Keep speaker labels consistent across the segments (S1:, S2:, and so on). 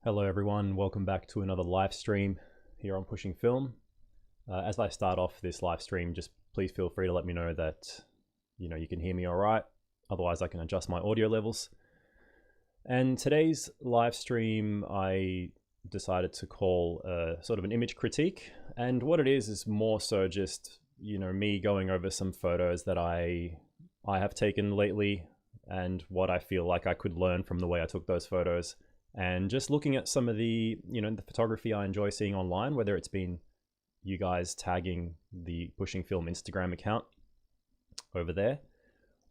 S1: Hello everyone, welcome back to another live stream here on Pushing Film. As I start off this live stream, just please feel free to let me know that you can hear me all right. Otherwise I can adjust my audio levels. And today's live stream I decided to call sort of an image critique, and what it is more so just me going over some photos that I have taken lately and what I feel like I could learn from the way I took those photos. And just looking at some of the, the photography I enjoy seeing online, whether it's been you guys tagging the Pushing Film Instagram account over there,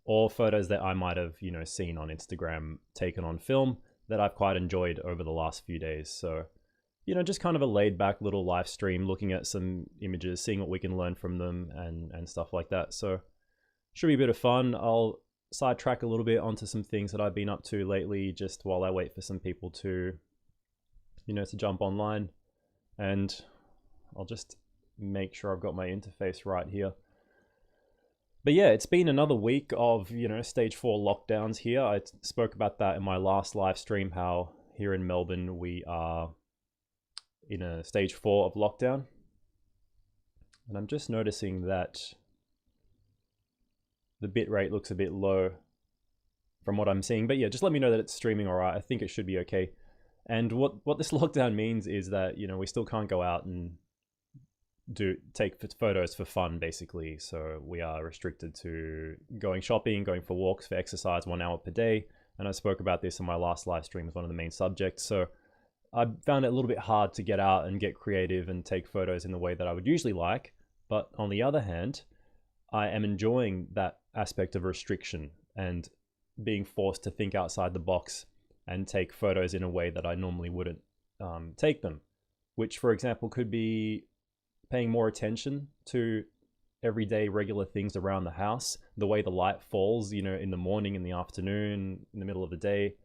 S1: or photos that I might have, seen on Instagram taken on film that I've quite enjoyed over the last few days. So, just kind of a laid back little live stream, looking at some images, seeing what we can learn from them and stuff like that. So should be a bit of fun. I'll sidetrack a little bit onto some things that I've been up to lately, just while I wait for some people to, to jump online. And I'll just make sure I've got my interface right here. But yeah, it's been another week of, stage 4 lockdowns here. I spoke about that in my last live stream, how here in Melbourne, we are in a stage 4 of lockdown. And I'm just noticing that the bitrate looks a bit low from what I'm seeing, but yeah, just let me know that it's streaming all right. I think it should be okay. And what this lockdown means is that, we still can't go out and take photos for fun, basically. So we are restricted to going shopping, going for walks, for exercise 1 hour per day. And I spoke about this in my last live stream as one of the main subjects. So I found it a little bit hard to get out and get creative and take photos in the way that I would usually like. But on the other hand, I am enjoying that aspect of restriction and being forced to think outside the box and take photos in a way that I normally wouldn't take them, which, for example, could be paying more attention to everyday regular things around the house, the way the light falls, in the morning, in the afternoon, in the middle of the day,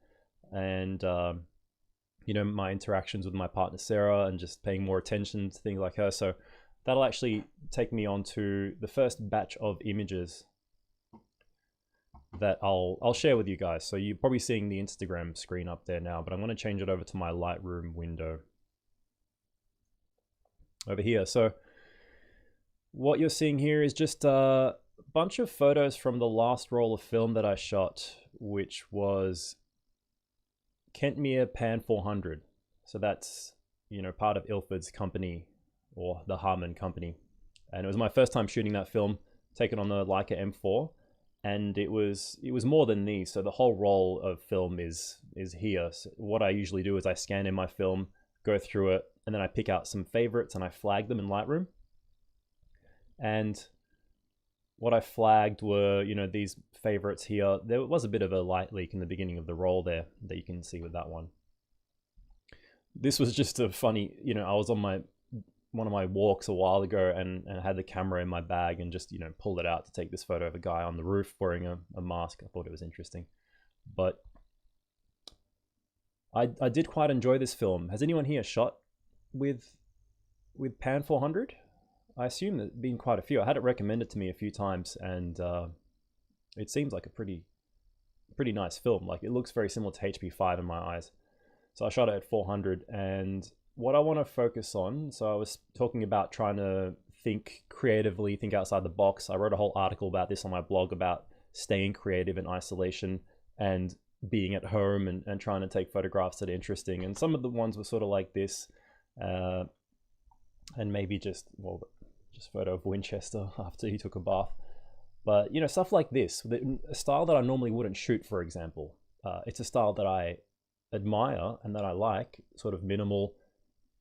S1: and my interactions with my partner Sarah, and just paying more attention to things like her. So that'll actually take me on to the first batch of images that I'll share with you guys. So you're probably seeing the Instagram screen up there now, but I'm going to change it over to my Lightroom window over here. So what you're seeing here is just a bunch of photos from the last roll of film that I shot, which was Kentmere Pan 400. So that's, part of Ilford's company, or the Harman company. And it was my first time shooting that film, taken on the Leica M4. And it was more than these. So the whole roll of film is here. So what I usually do is I scan in my film, go through it, and then I pick out some favorites and I flag them in Lightroom. And what I flagged were, these favorites here. There was a bit of a light leak in the beginning of the roll there that you can see with that one. This was just a funny, I was on one of my walks a while ago and I had the camera in my bag and just, pulled it out to take this photo of a guy on the roof wearing a mask. I thought it was interesting. But I did quite enjoy this film. Has anyone here shot with Pan 400? I assume there's been quite a few. I had it recommended to me a few times, and it seems like a pretty nice film. Like, it looks very similar to HP5 in my eyes. So I shot it at 400, and what I want to focus on, so I was talking about trying to think creatively, think outside the box. I wrote a whole article about this on my blog about staying creative in isolation and being at home and trying to take photographs that are interesting. And some of the ones were sort of like this, and maybe just photo of Winchester after he took a bath. But, stuff like this, a style that I normally wouldn't shoot, for example. It's a style that I admire and that I like, sort of minimal,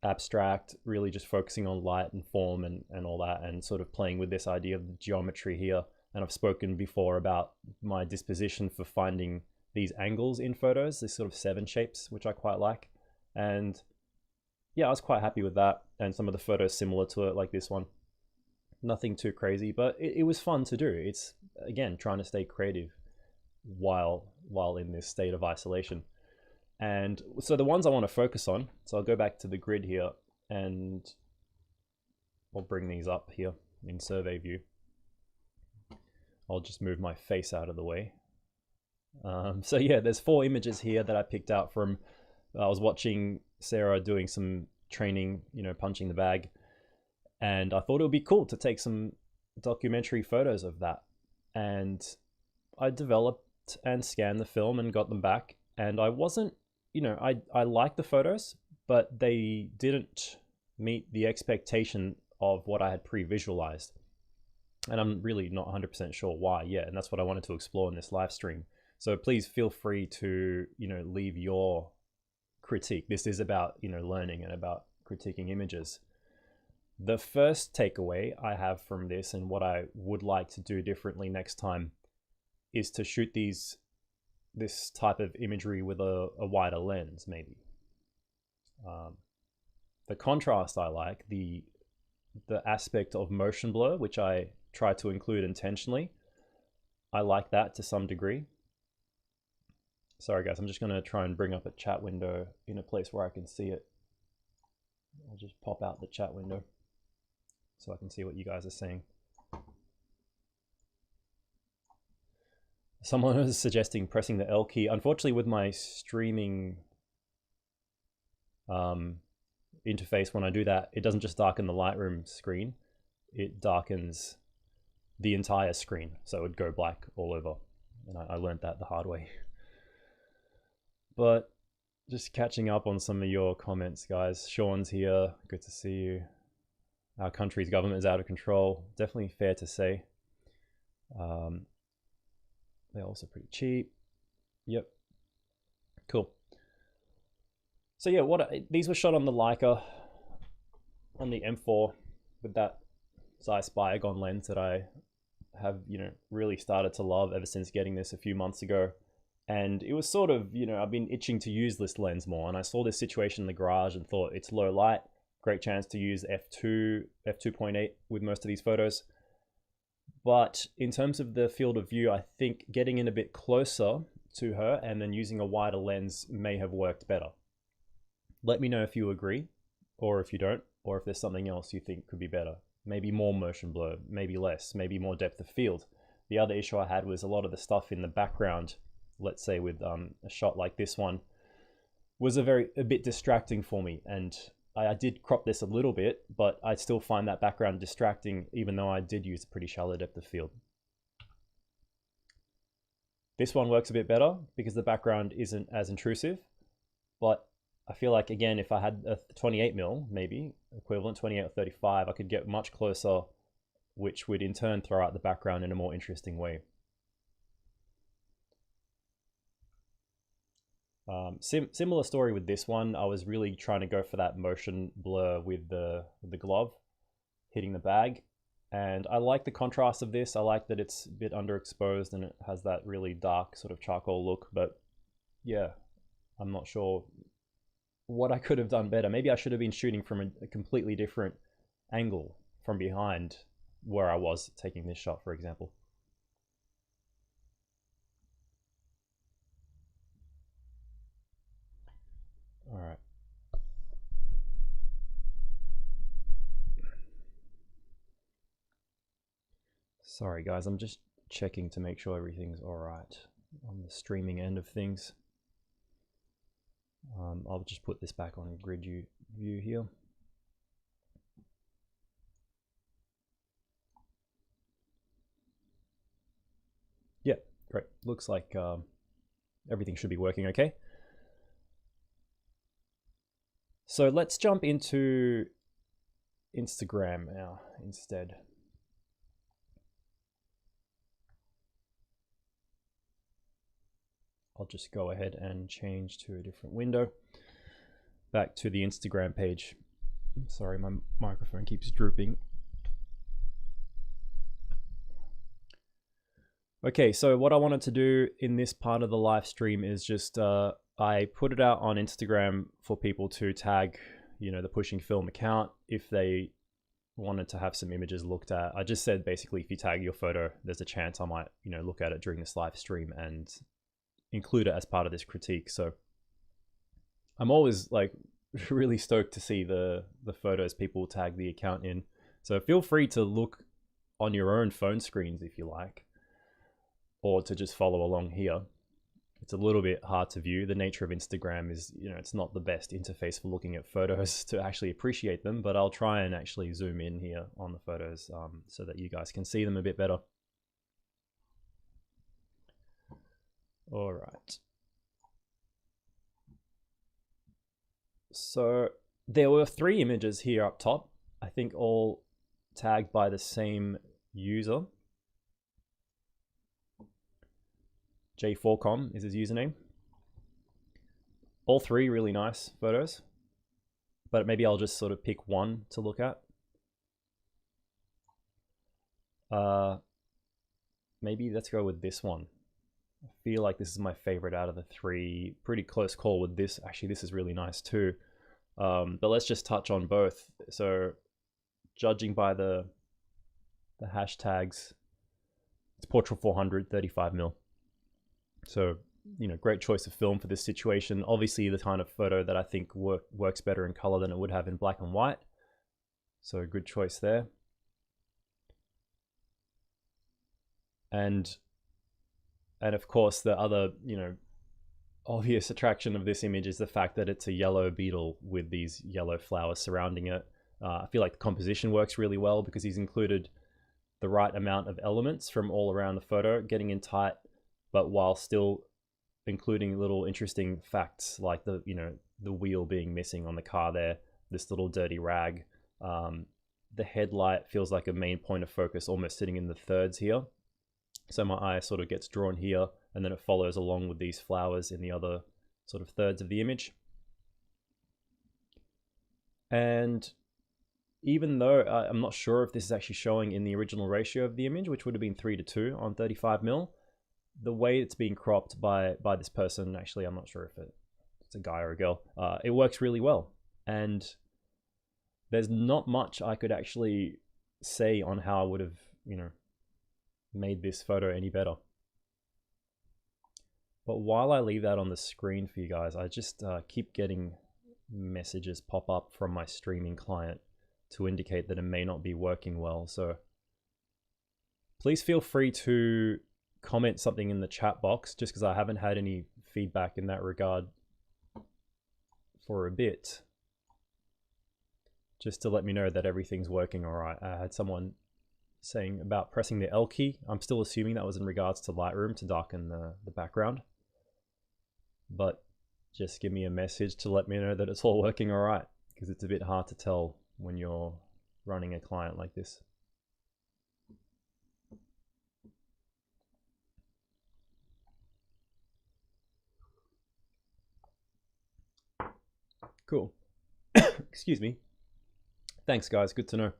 S1: abstract, really just focusing on light and form and all that, and sort of playing with this idea of the geometry here. And I've spoken before about my disposition for finding these angles in photos, these sort of 7 shapes, which I quite like. And yeah, I was quite happy with that. And some of the photos similar to it, like this one. Nothing too crazy, but it was fun to do. It's, again, trying to stay creative while in this state of isolation. And so the ones I want to focus on, so I'll go back to the grid here and I'll bring these up here in survey view. I'll just move my face out of the way. So yeah, there's 4 images here that I picked out from, I was watching Sarah doing some training, punching the bag. And I thought it would be cool to take some documentary photos of that. And I developed and scanned the film and got them back. And I wasn't, I liked the photos, but they didn't meet the expectation of what I had pre-visualized. And I'm really not 100% sure why yet. And that's what I wanted to explore in this live stream. So please feel free to, leave your critique. This is about, learning and about critiquing images. The first takeaway I have from this, and what I would like to do differently next time, is to shoot this type of imagery with a wider lens, maybe. The contrast I like, the aspect of motion blur, which I try to include intentionally. I like that to some degree. Sorry guys, I'm just going to try and bring up a chat window in a place where I can see it. I'll just pop out the chat window so I can see what you guys are saying. Someone was suggesting pressing the L key. Unfortunately, with my streaming interface, when I do that, it doesn't just darken the Lightroom screen, it darkens the entire screen, so it would go black all over. And I learned that the hard way. But just catching up on some of your comments, guys. Sean's here, good to see you. Our country's government is out of control. Definitely fair to say. They're also pretty cheap. Yep. Cool. So yeah, these were shot on the Leica, on the M4, with that Zeiss Biogon lens that I have, really started to love ever since getting this a few months ago. And it was sort of, I've been itching to use this lens more. And I saw this situation in the garage and thought it's low light, great chance to use f2.8 with most of these photos. But in terms of the field of view, I think getting in a bit closer to her and then using a wider lens may have worked better. Let me know if you agree, or if you don't, or if there's something else you think could be better. Maybe more motion blur, maybe less, maybe more depth of field. The other issue I had was a lot of the stuff in the background, let's say with a shot like this one, was a bit distracting for me. And I did crop this a little bit, but I still find that background distracting, even though I did use a pretty shallow depth of field. This one works a bit better because the background isn't as intrusive, but I feel like, again, if I had a 28mm, maybe equivalent 28 or 35, I could get much closer, which would in turn throw out the background in a more interesting way. Similar story with this one. I was really trying to go for that motion blur with the glove hitting the bag, and I like the contrast of this. I like that it's a bit underexposed and it has that really dark sort of charcoal look. But yeah, I'm not sure what I could have done better. Maybe I should have been shooting from a completely different angle from behind where I was taking this shot, for example. All right. Sorry guys, I'm just checking to make sure everything's all right on the streaming end of things. I'll just put this back on grid view here. Yeah, great. Looks like everything should be working okay. So let's jump into Instagram now instead. I'll just go ahead and change to a different window. Back to the Instagram page. Sorry, my microphone keeps drooping. Okay, so what I wanted to do in this part of the live stream is just, I put it out on Instagram for people to tag, the Pushing Film account if they wanted to have some images looked at. I just said basically if you tag your photo, there's a chance I might, look at it during this live stream and include it as part of this critique. So I'm always like really stoked to see the photos people tag the account in. So feel free to look on your own phone screens if you like, or to just follow along here. it's a little bit hard to view. The nature of Instagram is, it's not the best interface for looking at photos to actually appreciate them, but I'll try and actually zoom in here on the photos so that you guys can see them a bit better. All right. So there were 3 images here up top, I think all tagged by the same user. J4com is his username. All 3 really nice photos, but maybe I'll just sort of pick one to look at. Maybe let's go with this one. I feel like this is my favorite out of the 3. Pretty close call with this. Actually, this is really nice too. But let's just touch on both. So judging by the hashtags, it's Portrait 400, 35mm. So, great choice of film for this situation. Obviously the kind of photo that I think works better in color than it would have in black and white. So good choice there. And of course the other, obvious attraction of this image is the fact that it's a yellow beetle with these yellow flowers surrounding it. I feel like the composition works really well because he's included the right amount of elements from all around the photo, getting in tight, but while still including little interesting facts like the wheel being missing on the car there, this little dirty rag. The headlight feels like a main point of focus, almost sitting in the thirds here. So my eye sort of gets drawn here, and then it follows along with these flowers in the other sort of thirds of the image. And even though I'm not sure if this is actually showing in the original ratio of the image, which would have been 3:2 on 35mm, the way it's being cropped by this person, actually I'm not sure if it's a guy or a girl, it works really well. And there's not much I could actually say on how I would have, made this photo any better. But while I leave that on the screen for you guys, I just keep getting messages pop up from my streaming client to indicate that it may not be working well. So please feel free to comment something in the chat box, just because I haven't had any feedback in that regard for a bit, just to let me know that everything's working all right. I had someone saying about pressing the L key. I'm still assuming that was in regards to Lightroom to darken the background, but just give me a message to let me know that it's all working all right, because it's a bit hard to tell when you're running a client like this. Cool. Excuse me. Thanks guys, good to know.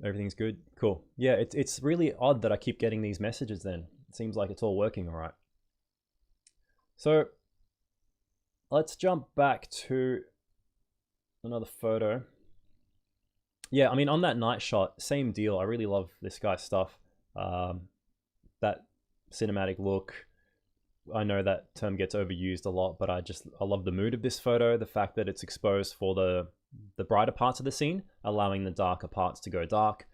S1: Everything's good? Cool. Yeah, it's really odd that I keep getting these messages then. It seems like it's all working all right. So let's jump back to another photo. Yeah, I mean, on that night shot, same deal. I really love this guy's stuff. That cinematic look. I know that term gets overused a lot, but I love the mood of this photo. The fact that it's exposed for the brighter parts of the scene, allowing the darker parts to go dark.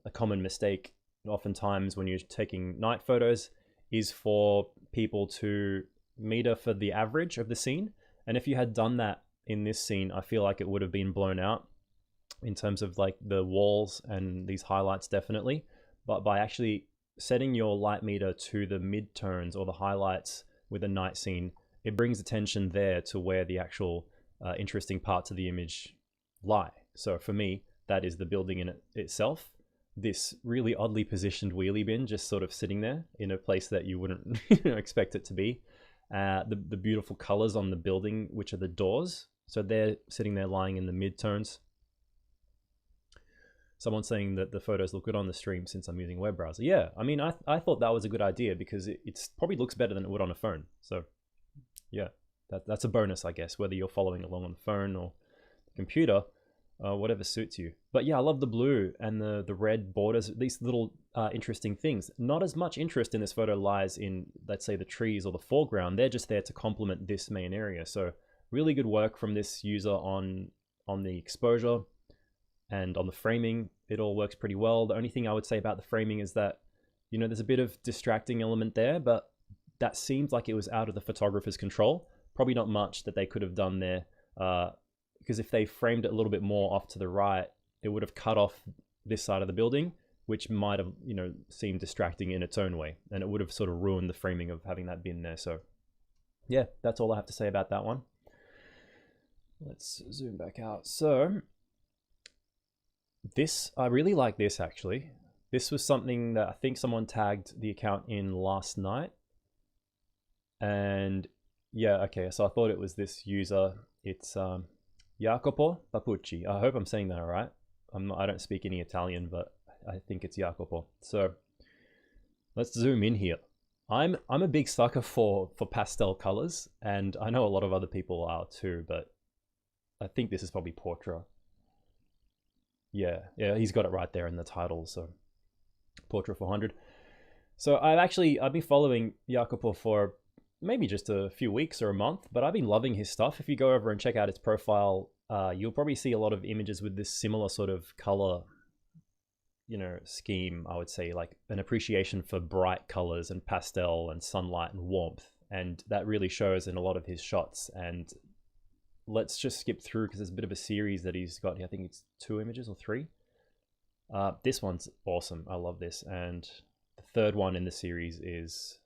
S1: A common mistake oftentimes when you're taking night photos is for people to meter for the average of the scene. And if you had done that in this scene, I feel like it would have been blown out in terms of like the walls and these highlights, definitely. But by actually setting your light meter to the mid-tones or the highlights with a night scene, it brings attention there to where the actual interesting parts of the image lie. So for me, that is the building in itself. This really oddly positioned wheelie bin just sort of sitting there in a place that you wouldn't expect it to be. The beautiful colors on the building, which are the doors. So they're sitting there lying in the mid-tones. Someone's saying that the photos look good on the stream since I'm using a web browser. Yeah, I mean, I thought that was a good idea because it probably looks better than it would on a phone. So yeah, that's a bonus, I guess, whether you're following along on the phone or the computer, whatever suits you. But yeah, I love the blue and the red borders, these little interesting things. Not as much interest in this photo lies in, let's say, the trees or the foreground. They're just there to complement this main area. So really good work from this user on the exposure. And on the framing, it all works pretty well. The only thing I would say about the framing is that, there's a bit of distracting element there, but that seems like it was out of the photographer's control. Probably not much that they could have done there, because if they framed it a little bit more off to the right, it would have cut off this side of the building, which might have, seemed distracting in its own way, and it would have sort of ruined the framing of having that bin there. So yeah, that's all I have to say about that one. Let's zoom back out. So this, I really like this actually. This was something that I think someone tagged the account in last night. And yeah, okay, so I thought it was this user. It's Jacopo Papucci. I hope I'm saying that all right. I don't speak any Italian, but I think it's Jacopo. So let's zoom in here. I'm a big sucker for pastel colors, and I know a lot of other people are too, but I think this is probably Portra. Yeah, he's got it right there in the title, so Portra 400. So I've been following Jacopo for maybe just a few weeks or a month, but I've been loving his stuff. If you go over and check out his profile, you'll probably see a lot of images with this similar sort of color, scheme. I would say like an appreciation for bright colors and pastel and sunlight and warmth, and that really shows in a lot of his shots. And let's just skip through because there's a bit of a series that he's got here. I think it's 2 images or 3. This one's awesome. I love this. And the third one in the series is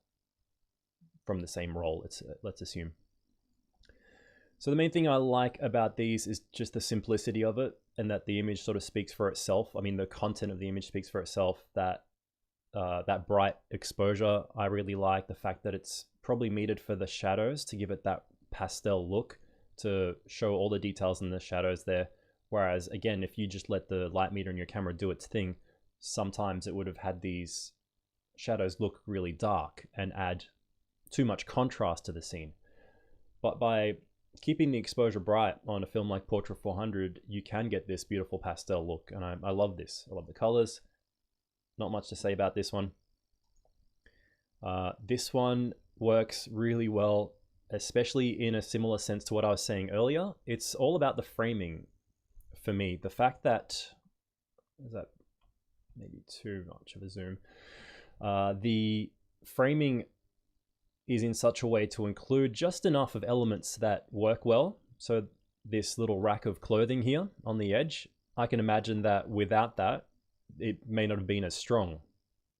S1: from the same role, let's assume. So the main thing I like about these is just the simplicity of it, and that the image sort of speaks for itself. I mean, the content of the image speaks for itself. That bright exposure, I really like. The fact that it's probably metered for the shadows to give it that pastel look, to show all the details in the shadows there. Whereas again, if you just let the light meter in your camera do its thing, sometimes it would have had these shadows look really dark and add too much contrast to the scene. But by keeping the exposure bright on a film like Portra 400, you can get this beautiful pastel look, and I love this. I love the colors. Not much to say about this one. This one works really well, especially in a similar sense to what I was saying earlier. It's all about the framing for me. The fact that, is that maybe too much of a zoom? The framing is in such a way to include just enough of elements that work well. So this little rack of clothing here on the edge, I can imagine that without that, it may not have been as strong.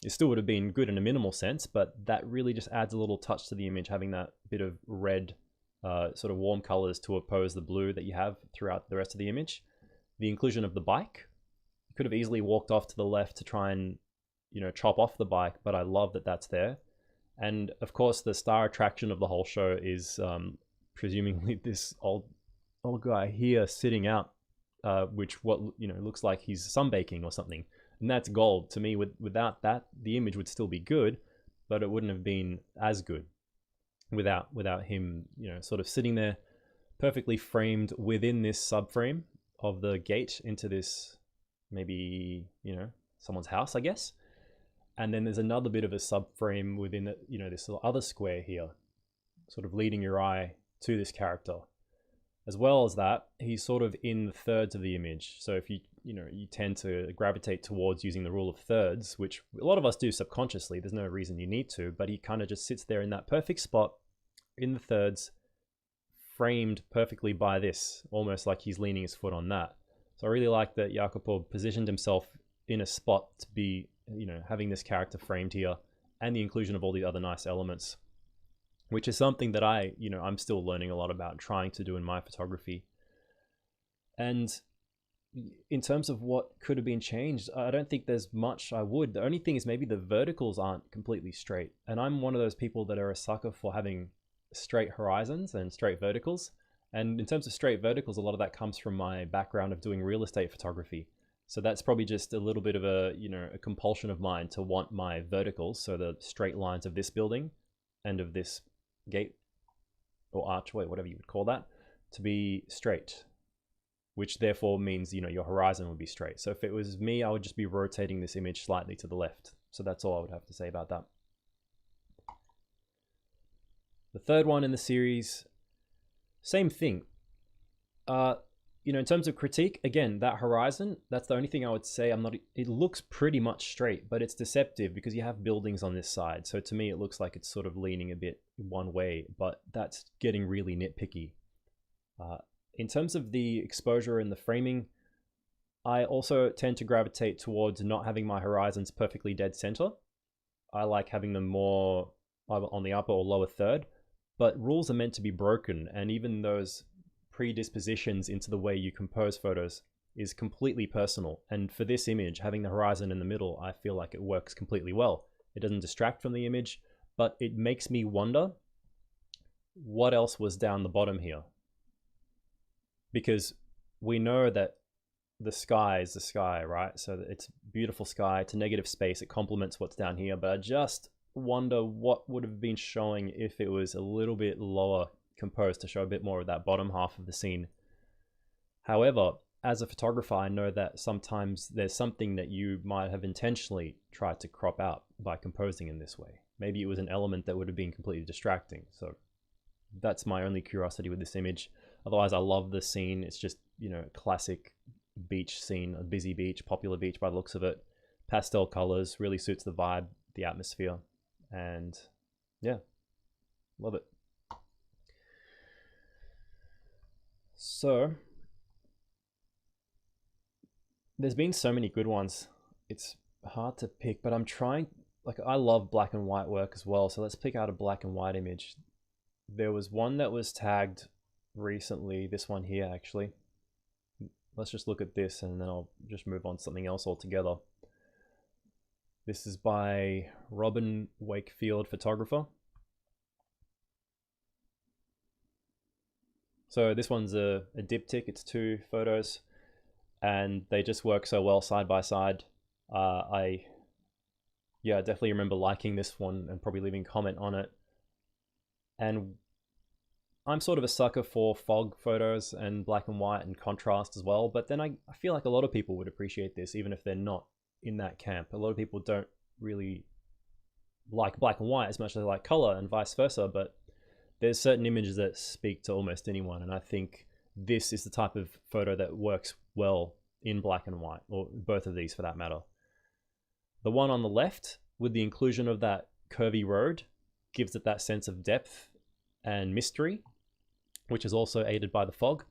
S1: It still would have been good in a minimal sense, but that really just adds a little touch to the image, having that bit of red, sort of warm colors to oppose the blue that you have throughout the rest of the image. The inclusion of the bike, you could have easily walked off to the left to try and, chop off the bike, but I love that that's there. And of course, the star attraction of the whole show is presumably this old guy here sitting out, which looks like he's sunbaking or something, and that's gold to me. Without that, the image would still be good, but it wouldn't have been as good without him, sort of sitting there, perfectly framed within this subframe of the gate into this maybe someone's house, I guess. And then there's another bit of a subframe within it, this little other square here, sort of leading your eye to this character. As well as that, he's sort of in the thirds of the image. So if you tend to gravitate towards using the rule of thirds, which a lot of us do subconsciously, there's no reason you need to, but he kind of just sits there in that perfect spot in the thirds, framed perfectly by this, almost like he's leaning his foot on that. So I really like that Jacopo positioned himself in a spot to be, having this character framed here, and the inclusion of all the other nice elements, which is something that I'm still learning a lot about, trying to do in my photography. And in terms of what could have been changed, I don't think there's much I would. The only thing is maybe the verticals aren't completely straight. And I'm one of those people that are a sucker for having straight horizons and straight verticals. And in terms of straight verticals, a lot of that comes from my background of doing real estate photography. So that's probably just a little bit of a compulsion of mine to want my verticals, so the straight lines of this building and of this gate or archway, whatever you would call that, to be straight, which therefore means, your horizon would be straight. So if it was me, I would just be rotating this image slightly to the left. So that's all I would have to say about that. The third one in the series, same thing. you know, in terms of critique, again, that horizon, that's the only thing I would say. It looks pretty much straight, but it's deceptive because you have buildings on this side. So to me, it looks like it's sort of leaning a bit one way, but that's getting really nitpicky. In terms of the exposure and the framing, I also tend to gravitate towards not having my horizons perfectly dead center. I like having them more either on the upper or lower third, but rules are meant to be broken, and even those predispositions into the way you compose photos is completely personal. And for this image, having the horizon in the middle, I feel like it works completely well. It doesn't distract from the image, but it makes me wonder what else was down the bottom here. Because we know that the sky is the sky, right? So it's beautiful sky, it's a negative space, it complements what's down here, but I just wonder what would have been showing if it was a little bit lower composed to show a bit more of that bottom half of the scene. However, as a photographer, I know that sometimes there's something that you might have intentionally tried to crop out by composing in this way. Maybe it was an element that would have been completely distracting. So that's my only curiosity with this image. Otherwise, I love the scene. It's just, you know, classic beach scene, a busy beach, popular beach by the looks of it. Pastel colors, really suits the vibe, the atmosphere, and yeah, love it. So there's been so many good ones. It's hard to pick, but I'm trying, like, I love black and white work as well. So let's pick out a black and white image. There was one that was tagged recently, this one here actually. Let's just look at this and then I'll just move on to something else altogether. This is by Robin Wakefield Photographer. So this one's a diptych, it's 2 photos and they just work so well side by side. I definitely remember liking this one and probably leaving a comment on it. And I'm sort of a sucker for fog photos and black and white and contrast as well, but then I feel like a lot of people would appreciate this even if they're not in that camp. A lot of people don't really like black and white as much as they like color and vice versa, but there's certain images that speak to almost anyone, and I think this is the type of photo that works well in black and white, or both of these for that matter. The one on the left, with the inclusion of that curvy road, gives it that sense of depth and mystery, which is also aided by the fog.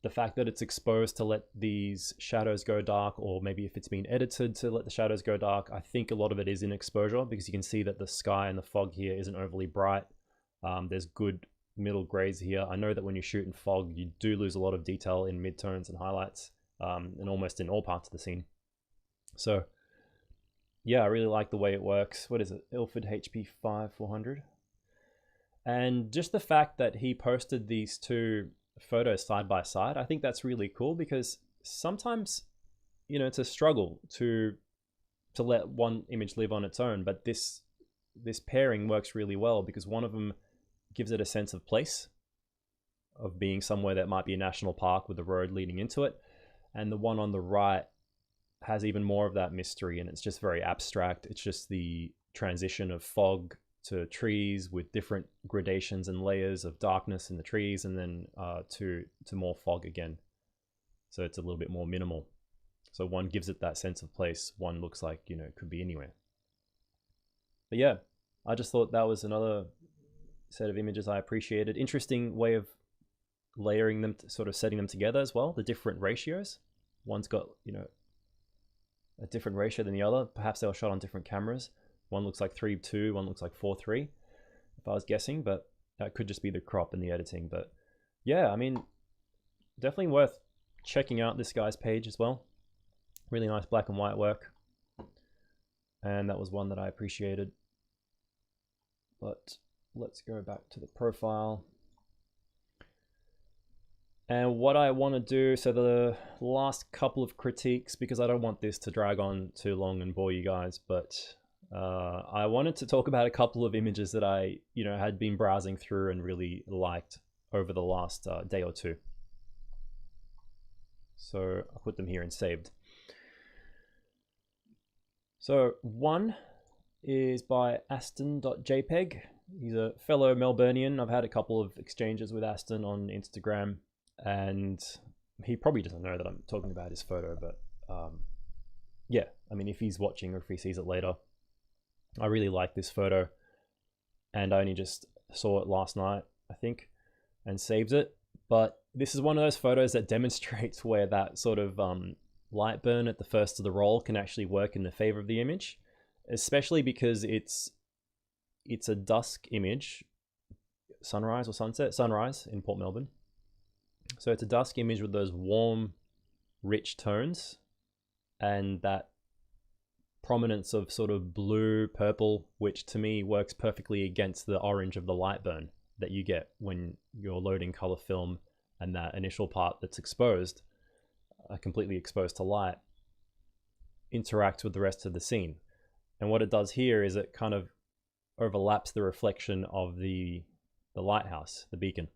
S1: The fact that it's exposed to let these shadows go dark, or maybe if it's been edited to let the shadows go dark, I think a lot of it is in exposure because you can see that the sky and the fog here isn't overly bright. There's good middle grays here. I know that when you shoot in fog, you do lose a lot of detail in midtones and highlights, and almost in all parts of the scene. So yeah, I really like the way it works. What is it? Ilford HP 5400. And just the fact that he posted these 2 photos side by side, I think that's really cool because sometimes, you know, it's a struggle to let one image live on its own, but this pairing works really well because one of them gives it a sense of place, of being somewhere that might be a national park with a road leading into it, and the one on the right has even more of that mystery, and it's just very abstract. It's just the transition of fog to trees with different gradations and layers of darkness in the trees, and then to more fog again. So it's a little bit more minimal. So one gives it that sense of place. One looks like, you know, it could be anywhere. But yeah, I just thought that was another set of images I appreciated. Interesting way of layering them, sort of setting them together as well. The different ratios. One's got, you know, a different ratio than the other. Perhaps they were shot on different cameras. One looks like 3:2, one looks like 4:3, if I was guessing, but that could just be the crop and the editing. But yeah, I mean, definitely worth checking out this guy's page as well. Really nice black and white work. And that was one that I appreciated. But let's go back to the profile. And what I want to do, so the last couple of critiques, because I don't want this to drag on too long and bore you guys, but I wanted to talk about a couple of images that I, you know, had been browsing through and really liked over the last day or two. So I'll put them here and saved. So one is by Ashton.jpg. He's a fellow Melburnian. I've had a couple of exchanges with Ashton on Instagram, and he probably doesn't know that I'm talking about his photo, but yeah, I mean, if he's watching or if he sees it later, I really like this photo, and I only just saw it last night, I think, and saved it. But this is one of those photos that demonstrates where that sort of light burn at the first of the roll can actually work in the favor of the image, especially because it's a dusk image, sunrise or sunset, sunrise in Port Melbourne. So it's a dusk image with those warm, rich tones and that prominence of sort of blue, purple, which to me works perfectly against the orange of the light burn that you get when you're loading color film, and that initial part that's exposed, completely exposed to light, interacts with the rest of the scene. And what it does here is it kind of overlaps the reflection of the lighthouse, the beacon.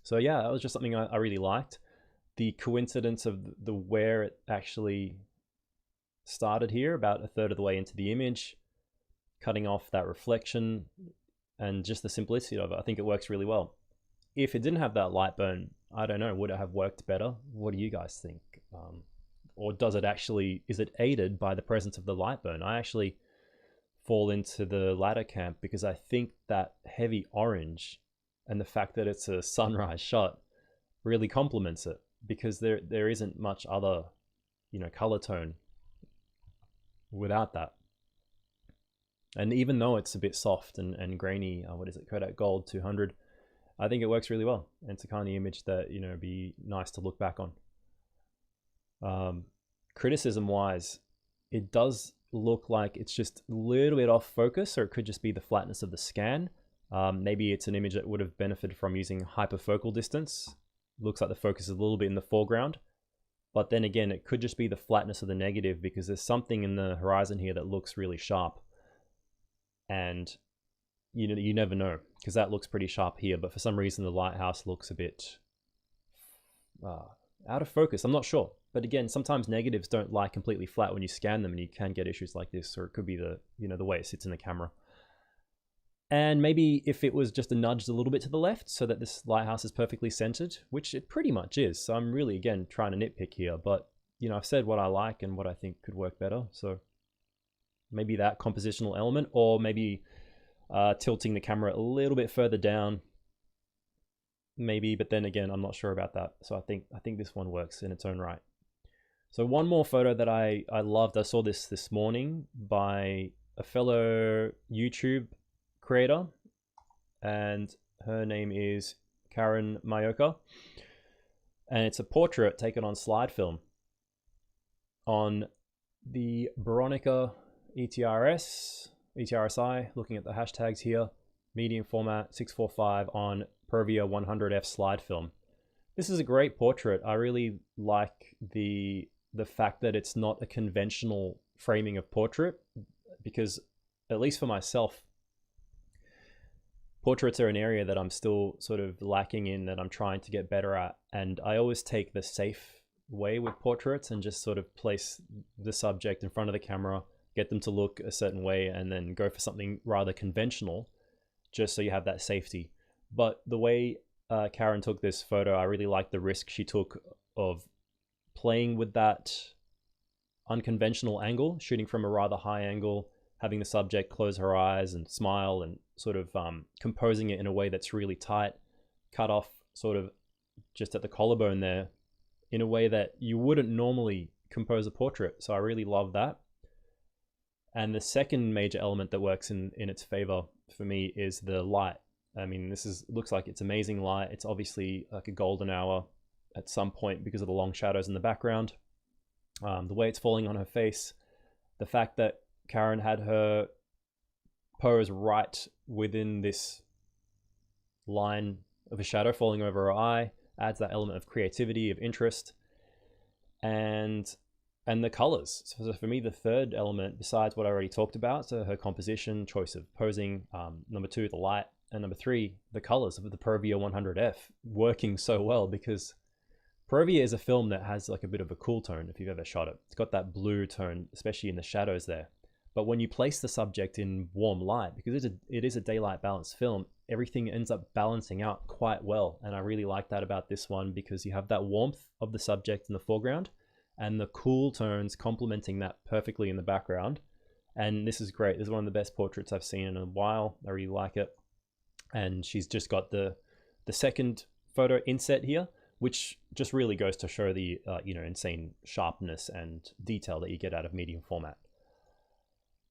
S1: So yeah, that was just something I really liked. The coincidence of the where it actually started here, about a third of the way into the image, cutting off that reflection, and just the simplicity of it. I think it works really well. If it didn't have that light burn, I don't know, would it have worked better? What do you guys think? Or does it actually, is it aided by the presence of the light burn? I actually fall into the latter camp, because I think that heavy orange and the fact that it's a sunrise shot really complements it, because there isn't much other, color tone without that. And even though it's a bit soft and grainy, what is it, Kodak Gold 200, I think it works really well. And it's a kind of image that, be nice to look back on. Criticism wise, it does look like it's just a little bit off focus, or it could just be the flatness of the scan. Maybe it's an image that would have benefited from using hyperfocal distance. Looks like the focus is a little bit in the foreground. But then again, it could just be the flatness of the negative, because there's something in the horizon here that looks really sharp. And you never know, because that looks pretty sharp here, but for some reason the lighthouse looks a bit out of focus. I'm not sure. But again, sometimes negatives don't lie completely flat when you scan them, and you can get issues like this, or it could be the way it sits in the camera. And maybe if it was just nudged a little bit to the left so that this lighthouse is perfectly centered, which it pretty much is. So I'm really, again, trying to nitpick here, but I've said what I like and what I think could work better. So maybe that compositional element, or maybe tilting the camera a little bit further down, maybe, but then again, I'm not sure about that. So I think this one works in its own right. So one more photo that I loved, I saw this morning by a fellow YouTube creator, and her name is Karen Mayoka, and it's a portrait taken on slide film on the Veronica ETRSI, looking at the hashtags here, medium format 645 on Provia 100F slide film. This is a great portrait. I really like the fact that it's not a conventional framing of portrait, because at least for myself, portraits are an area that I'm still sort of lacking in, that I'm trying to get better at. And I always take the safe way with portraits and just sort of place the subject in front of the camera, get them to look a certain way, and then go for something rather conventional, just so you have that safety. But the way Karen took this photo, I really like the risk she took of playing with that unconventional angle, shooting from a rather high angle, having the subject close her eyes and smile, and sort of composing it in a way that's really tight, cut off sort of just at the collarbone there, in a way that you wouldn't normally compose a portrait. So I really love that. And the second major element that works in its favor for me is the light. I mean, looks like it's amazing light. It's obviously like a golden hour at some point because of the long shadows in the background. The way it's falling on her face, the fact that Karen had her pose right within this line of a shadow falling over her eye, adds that element of creativity, of interest, and the colors. So for me, the third element, besides what I already talked about, so her composition, choice of posing, number two, the light, and number three, the colors of the Provia 100F working so well, because Provia is a film that has like a bit of a cool tone if you've ever shot it. It's got that blue tone, especially in the shadows there. But when you place the subject in warm light, because it is a daylight balanced film, everything ends up balancing out quite well. And I really like that about this one, because you have that warmth of the subject in the foreground and the cool tones complementing that perfectly in the background. And this is great. This is one of the best portraits I've seen in a while. I really like it. And she's just got the second photo inset here, which just really goes to show the insane sharpness and detail that you get out of medium format.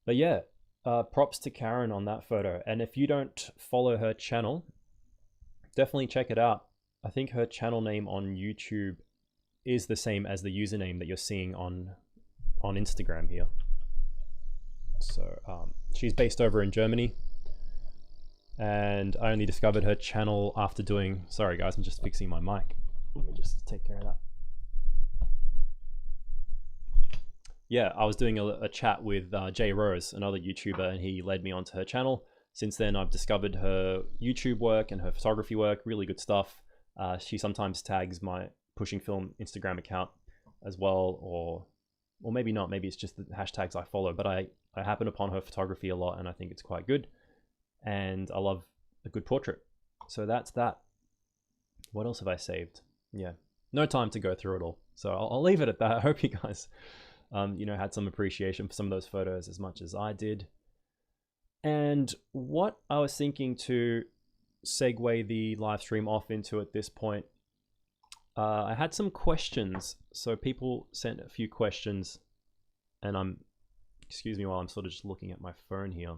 S1: But yeah, props to Karen on that photo. And if you don't follow her channel, definitely check it out. I think her channel name on YouTube is the same as the username that you're seeing on Instagram here. So she's based over in Germany. And I only discovered her channel after doing... Sorry guys, I'm just fixing my mic. Let me just take care of that. Yeah, I was doing a chat with Jay Rose, another YouTuber, and he led me onto her channel. Since then, I've discovered her YouTube work and her photography work, really good stuff. She sometimes tags my Pushing Film Instagram account as well, or maybe not, maybe it's just the hashtags I follow, but I happen upon her photography a lot and I think it's quite good. And I love a good portrait. So that's that. What else have I saved? Yeah, no time to go through it all. So I'll leave it at that. I hope you guys had some appreciation for some of those photos as much as I did. And what I was thinking to segue the live stream off into at this point, I had some questions. So people sent a few questions, and excuse me while I'm sort of just looking at my phone here,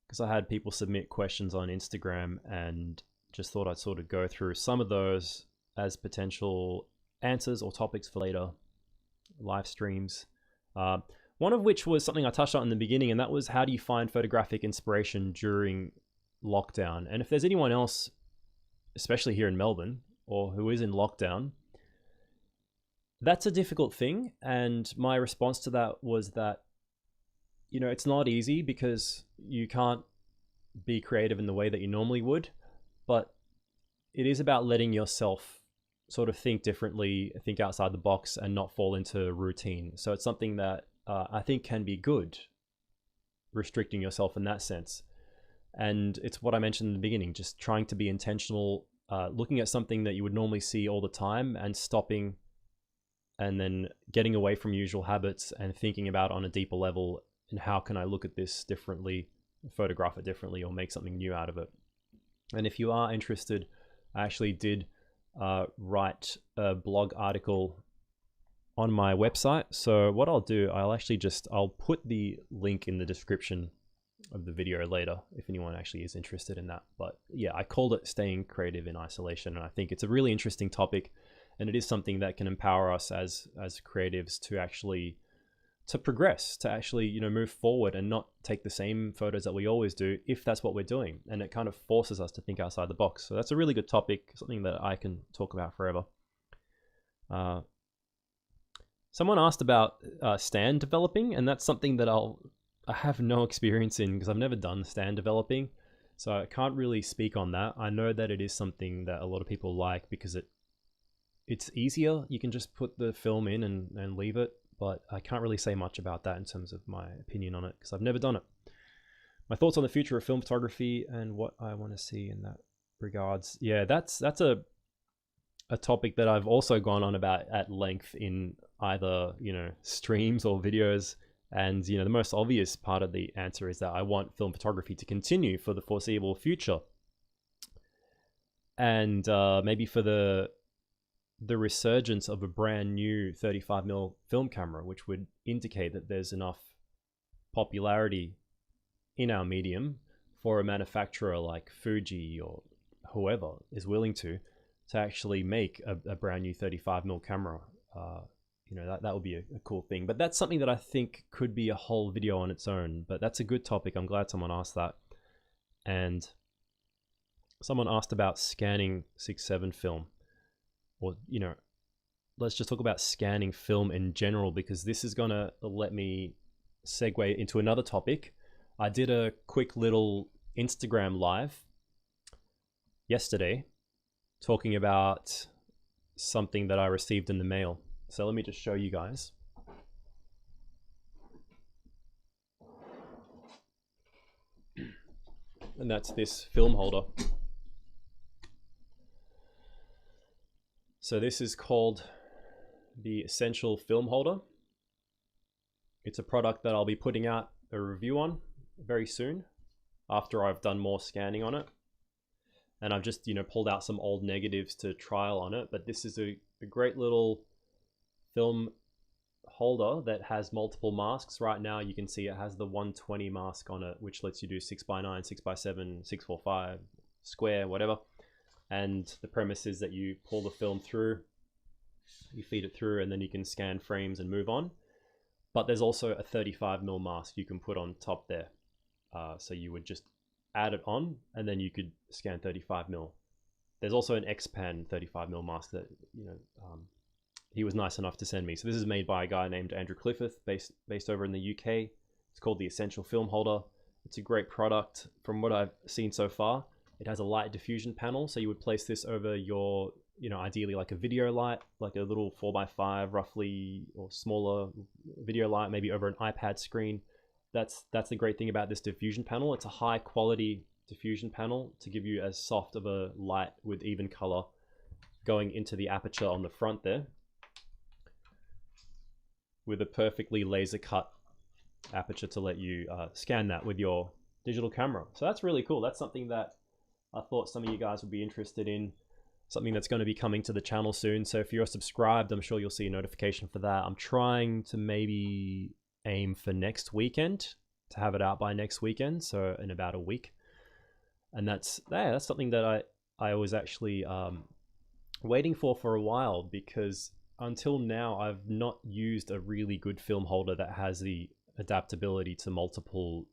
S1: because I had people submit questions on Instagram and just thought I'd sort of go through some of those as potential answers or topics for later live streams. One of which was something I touched on in the beginning, and that was, how do you find photographic inspiration during lockdown? And if there's anyone else, especially here in Melbourne, or who is in lockdown, that's a difficult thing. And my response to that was that, it's not easy because you can't be creative in the way that you normally would, but it is about letting yourself sort of think differently, think outside the box, and not fall into routine. So it's something that I think can be good, restricting yourself in that sense. And it's what I mentioned in the beginning, just trying to be intentional, looking at something that you would normally see all the time and stopping, and then getting away from usual habits and thinking about on a deeper level, and how can I look at this differently, photograph it differently, or make something new out of it. And if you are interested, I actually did write a blog article on my website. So what I'll do, I'll put the link in the description of the video later if anyone actually is interested in that. But yeah, I called it Staying Creative in Isolation, and I think it's a really interesting topic, and it is something that can empower us as creatives to progress, to actually move forward and not take the same photos that we always do, if that's what we're doing. And it kind of forces us to think outside the box. So that's a really good topic, something that I can talk about forever. Someone asked about stand developing, and that's something that I have no experience in, because I've never done stand developing, so I can't really speak on that. I know that it is something that a lot of people like because it's easier. You can just put the film in and leave it. But I can't really say much about that in terms of my opinion on it, because I've never done it. My thoughts on the future of film photography and what I want to see in that regards. Yeah, that's a topic that I've also gone on about at length in either, streams or videos. And, the most obvious part of the answer is that I want film photography to continue for the foreseeable future. And maybe for the resurgence of a brand new 35mm film camera, which would indicate that there's enough popularity in our medium for a manufacturer like Fuji or whoever is willing to actually make a brand new 35mm camera. That would be a cool thing. But that's something that I think could be a whole video on its own. But that's a good topic. I'm glad someone asked that. And someone asked about scanning 6.7 film. Or, let's just talk about scanning film in general, because this is going to let me segue into another topic. I did a quick little Instagram live yesterday talking about something that I received in the mail. So let me just show you guys. and that's this film holder. So this is called the Essential Film Holder. It's a product that I'll be putting out a review on very soon after I've done more scanning on it. And I've just, pulled out some old negatives to trial on it. But this is a great little film holder that has multiple masks. Right now you can see it has the 120 mask on it, which lets you do 6x9, 6x7, 645, square, whatever. And the premise is that you pull the film through, you feed it through, and then you can scan frames and move on. But there's also a 35mm mask you can put on top there. So you would just add it on, and then you could scan 35mm. There's also an X-Pan 35mm mask that he was nice enough to send me. So this is made by a guy named Andrew Clifford, based over in the UK. It's called the Essential Film Holder. It's a great product from what I've seen so far. It has a light diffusion panel, so you would place this over your, ideally like a video light, like a little 4x5 roughly, or smaller video light, maybe over an iPad screen. That's the great thing about this diffusion panel. It's a high quality diffusion panel to give you as soft of a light with even color going into the aperture on the front there, with a perfectly laser cut aperture to let you scan that with your digital camera. So that's really cool. That's something that I thought some of you guys would be interested in, something that's going to be coming to the channel soon. So if you're subscribed, I'm sure you'll see a notification for that. I'm trying to maybe aim for next weekend, to have it out by next weekend, so in about a week. And that's something that I was actually waiting for a while, because until now I've not used a really good film holder that has the adaptability to multiple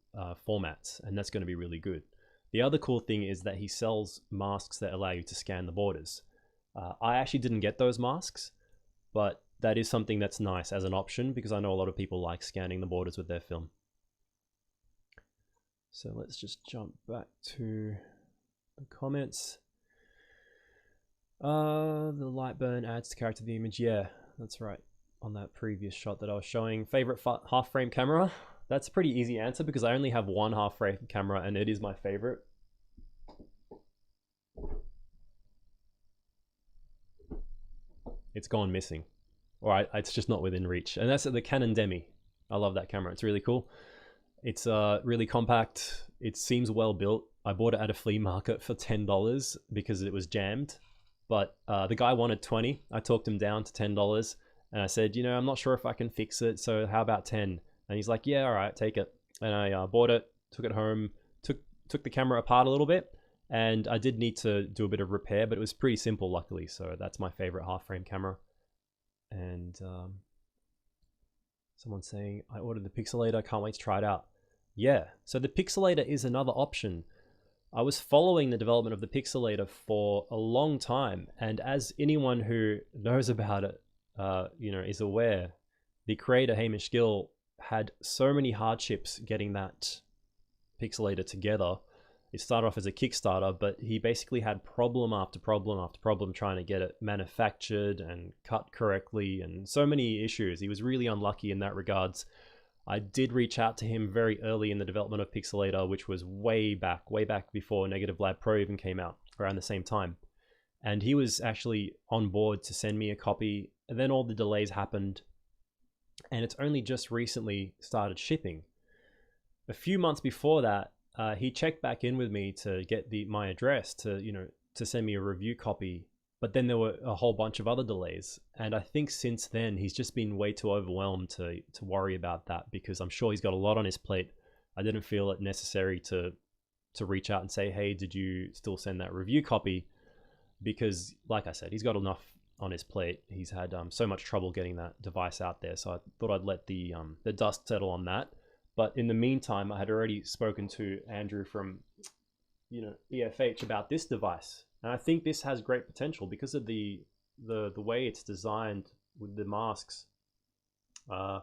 S1: formats, and that's going to be really good. The other cool thing is that he sells masks that allow you to scan the borders. I actually didn't get those masks, but that is something that's nice as an option, because I know a lot of people like scanning the borders with their film. So let's just jump back to the comments. The light burn adds to character of the image. Yeah, that's right. On that previous shot that I was showing. Favorite half frame camera? That's a pretty easy answer, because I only have one half frame camera and it is my favorite. It's gone missing. Or it's just not within reach. And that's the Canon Demi. I love that camera. It's really cool. It's really compact. It seems well built. I bought it at a flea market for $10 because it was jammed. But the guy wanted 20. I talked him down to $10. And I said, I'm not sure if I can fix it, so how about 10? And he's like, yeah, all right, take it. And I bought it, took it home, took the camera apart a little bit, and I did need to do a bit of repair, but it was pretty simple, luckily. So that's my favorite half frame camera. And someone's saying, I ordered the Pixelator, can't wait to try it out. Yeah, so the Pixelator is another option. I was following the development of the Pixelator for a long time, and as anyone who knows about it, is aware, the creator Hamish Gill had so many hardships getting that Pixelator together. It started off as a Kickstarter, but he basically had problem after problem after problem trying to get it manufactured and cut correctly, and so many issues. He was really unlucky in that regards. I did reach out to him very early in the development of Pixelator, which was way back before Negative Lab Pro even came out, around the same time. And he was actually on board to send me a copy, and then all the delays happened, and it's only just recently started shipping. A few months before that, he checked back in with me to get my address to send me a review copy, but then there were a whole bunch of other delays, and I think since then he's just been way too overwhelmed to worry about that, because I'm sure he's got a lot on his plate. I didn't feel it necessary to reach out and say, hey, did you still send that review copy? Because like I said, he's got enough on his plate. He's had so much trouble getting that device out there, so I thought I'd let the dust settle on that. But in the meantime, I had already spoken to Andrew from EFH about this device, and I think this has great potential because of the way it's designed with the masks. I'm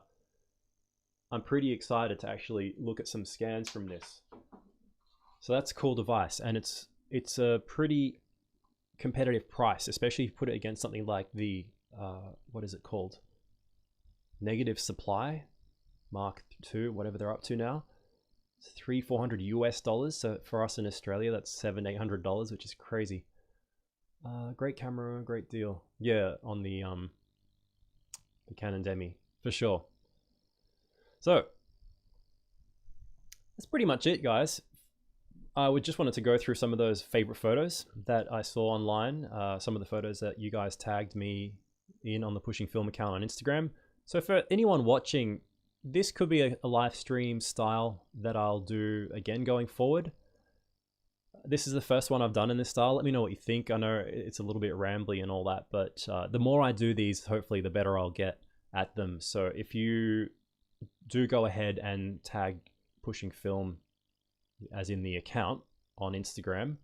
S1: pretty excited to actually look at some scans from this. So that's a cool device, and it's a pretty competitive price, especially if you put it against something like the what is it called, Negative Supply Mark II, whatever they're up to now. $300-400 US dollars. So for us in Australia, that's $700-800, which is crazy. Great camera, great deal. Yeah, on the Canon Demi for sure. So that's pretty much it, guys. I would just wanted to go through some of those favorite photos that I saw online, some of the photos that you guys tagged me in on the Pushing Film account on Instagram. So for anyone watching, this could be a live stream style that I'll do again going forward. This is the first one I've done in this style. Let me know what you think. I know it's a little bit rambly and all that, but the more I do these, hopefully the better I'll get at them. So if you do go ahead and tag Pushing Film, as in the account on Instagram,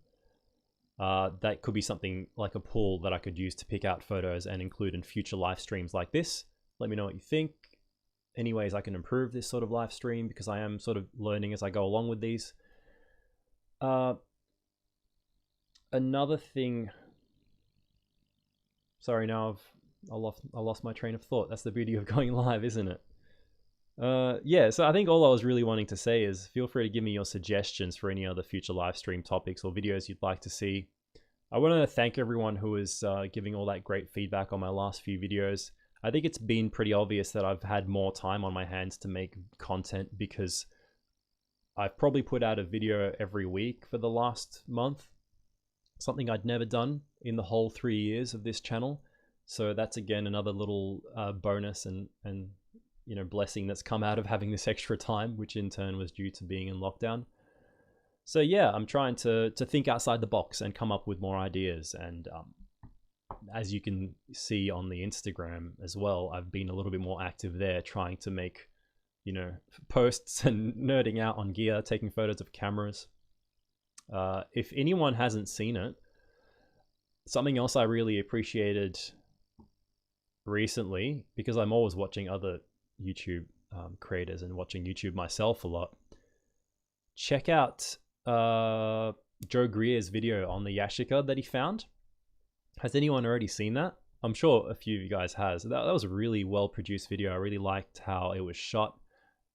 S1: that could be something like a pool that I could use to pick out photos and include in future live streams like this. Let me know what you think. Any ways I can improve this sort of live stream, because I am sort of learning as I go along with these. Another thing, sorry, now I lost my train of thought. That's the beauty of going live, isn't it? Yeah, so I think all I was really wanting to say is feel free to give me your suggestions for any other future live stream topics or videos you'd like to see. I want to thank everyone who is giving all that great feedback on my last few videos. I think it's been pretty obvious that I've had more time on my hands to make content, because I've probably put out a video every week for the last month, something I'd never done in the whole 3 years of this channel. So that's again another little bonus and you know, blessing that's come out of having this extra time, which in turn was due to being in lockdown. So yeah, I'm trying to think outside the box and come up with more ideas. And as you can see on the Instagram as well, I've been a little bit more active there, trying to make, you know, posts and nerding out on gear, taking photos of cameras. If anyone hasn't seen it, something else I really appreciated recently, because I'm always watching other YouTube creators and watching YouTube myself a lot, check out Joe Greer's video on the Yashica that he found. Has anyone already seen that? I'm sure a few of you guys has. That was a really well produced video. I really liked how it was shot.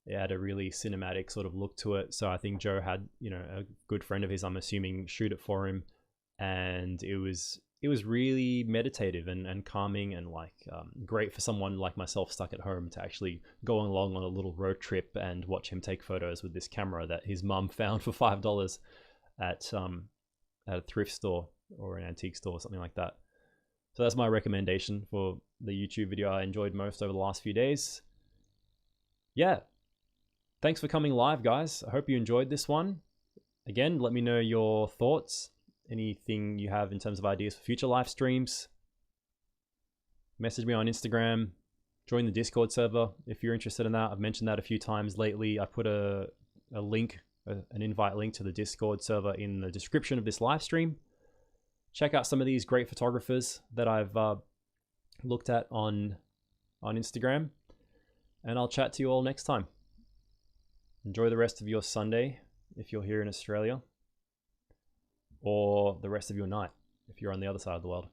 S1: It had a really cinematic sort of look to it. So I think Joe had, you know, a good friend of his, I'm assuming, shoot it for him, and it was really meditative and calming, and like great for someone like myself stuck at home to actually go along on a little road trip and watch him take photos with this camera that his mum found for $5 at a thrift store or an antique store or something like that. So that's my recommendation for the YouTube video I enjoyed most over the last few days. Yeah, thanks for coming live, guys. I hope you enjoyed this one. Again, let me know your thoughts, anything you have in terms of ideas for future live streams. Message me on Instagram, join the Discord server if you're interested in that. I've mentioned that a few times lately. I put a link, an invite link to the Discord server in the description of this live stream. Check out some of these great photographers that I've looked at on Instagram, and I'll chat to you all next time. Enjoy the rest of your Sunday if you're here in Australia, or the rest of your night if you're on the other side of the world.